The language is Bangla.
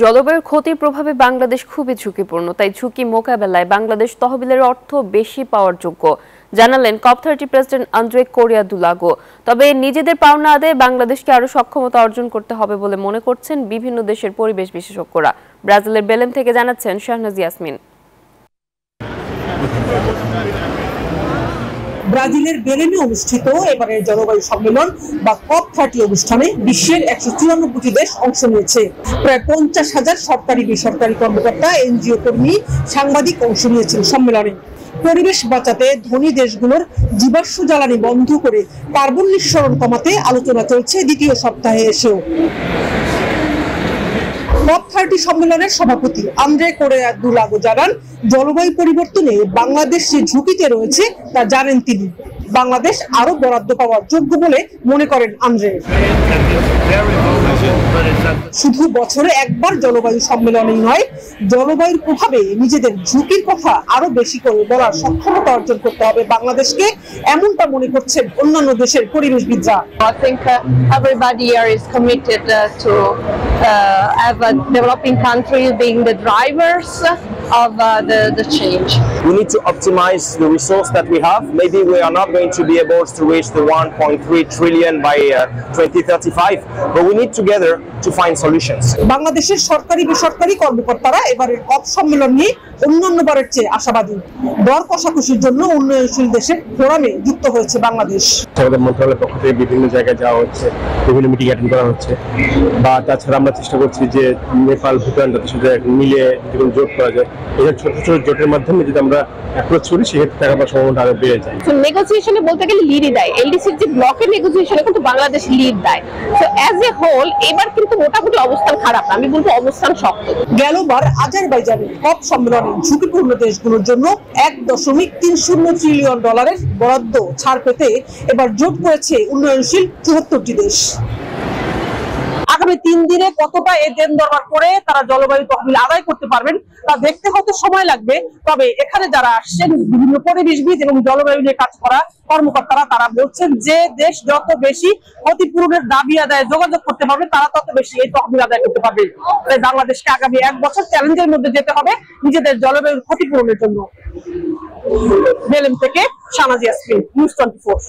জলবায়ুর ক্ষতির প্রভাবে বাংলাদেশ খুবই ঝুঁকিপূর্ণ, তাই ঝুঁকি মোকাবেলায় বাংলাদেশ তহবিলের অর্থ বেশি পাওয়ার যোগ্য, জানালেন COP30 প্রেসিডেন্ট আন্দ্রে কোরিয়া দুলাগো। তবে নিজেদের পাওনা আদায়ে বাংলাদেশকে আরও সক্ষমতা অর্জন করতে হবে বলে মনে করছেন বিভিন্ন দেশের পরিবেশ বিশেষজ্ঞরা। ব্রাজিলের বেলেম থেকে জানাচ্ছেন শাহনাজ ইয়াসমিন। ব্রাজিলের বেলেমে অনুষ্ঠিত এবারের জলবায়ু সম্মেলন বা COP30 অনুষ্ঠানে বিশ্বের 194টি দেশ অংশ নিয়েছে। প্রায় 50,000 সরকারি বেসরকারি কর্মকর্তা, এনজিও কর্মী, সাংবাদিক অংশ নিয়েছেন সম্মেলনে। পরিবেশ বাঁচাতে ধনী দেশগুলোর জীবাশ্ম জ্বালানি বন্ধ করে কার্বন নিঃসরণ কমাতে আলোচনা চলছে দ্বিতীয় সপ্তাহে এসেও। COP30 সম্মেলনের সভাপতি আন্দ্রে কোরিয়া দুলাগো জানান, জলবায়ু পরিবর্তনে বাংলাদেশ যে ঝুঁকিতে রয়েছে তা জানেন তিনি। বাংলাদেশ আরো বরাদ্দ পাওয়ার যোগ্য বলে মনে করেন আন্দ্রে। শুধু বছরে একবার জলবায়ু সম্মেলনেই নয়, জলবায়ুর প্রভাবে নিজেদের ঝুঁকির কথা আরো বেশি করে বলার সক্ষমতা অর্জন করতে হবে বাংলাদেশকে, এমনটা মনে করছেন অন্যান্য দেশের পরিবেশবিদরা। I think everybody here is committed to have a developing country being the drivers of the change. We need to optimize the resource that we have. Maybe we are not going to be able to reach the 1.3 trillion by 2035, but we need together to find solutions. বাংলাদেশের সরকারি বেসরকারি কর্মকর্তারা এবারের COP সম্মেলন নিয়ে অন্যান্যবারের চেয়ে আশাবাদী। দর কষাকষির জন্য উন্নয়নশীল দেশের ফোরামে যুক্ত হয়েছে বাংলাদেশ। আমাদের মন্ত্রণালয়ের পক্ষ থেকে বিভিন্ন জায়গায় যাওয়া হচ্ছে, বিভিন্ন মিটিং অ্যাটেন্ড করা হচ্ছে, বা তাছাড়া আমরা চেষ্টা করছি যে নেপাল, ভুটান তাদের সাথে মিলে যেগুলো জোট করা যায়, এই ছোট ছোট জোটের মাধ্যমে যদি আমরা অ্যাপ্রোচ করি সেক্ষেত্রে টাকা পাওয়ার সম্ভাবনা আরো বেড়ে যায়। তো নেগোসিয়েশনে বলতে গেলে লিডই দেয়, এলডিসির যে ব্লকের নেগোসিয়েশনে কিন্তু বাংলাদেশ লিড দেয়। সো অ্যাজ এ হোল এবার কিন্তু মোটামুটি অবস্থান খারাপ না, আমি বলবো অবস্থান শক্ত। গেলবার আজারবাইজানের COP সম্মেলনে ঝুঁকিপূর্ণ দেশগুলোর জন্য $1.30 ট্রিলিয়ন বরাদ্দ ছাড় পেতে এবার জোট করেছে উন্নয়নশীল 74টি দেশ। আগামী 3 দিনে কতটা এ দেন দরবার করে তারা জলবায়ু তহবিল আদায় করতে পারবেন তা দেখতে হয়তো সময় লাগবে। তবে এখানে যারা আসছেন বিভিন্ন পরিবেশবিদ এবং জলবায়ু নিয়ে কাজ করা কর্মকর্তারা, তারা বলছেন যে দেশ যত বেশি ক্ষতিপূরণের দাবি আদায়ে যোগাযোগ করতে পারবে তারা তত বেশি এই তহবিল আদায় করতে পারবে। তাই বাংলাদেশকে আগামী 1 বছর চ্যালেঞ্জের মধ্যে যেতে হবে নিজেদের জলবায়ুর ক্ষতিপূরণের জন্য। বেলেম থেকে শাহনাজ ইয়াসমিন, নিউজ 24।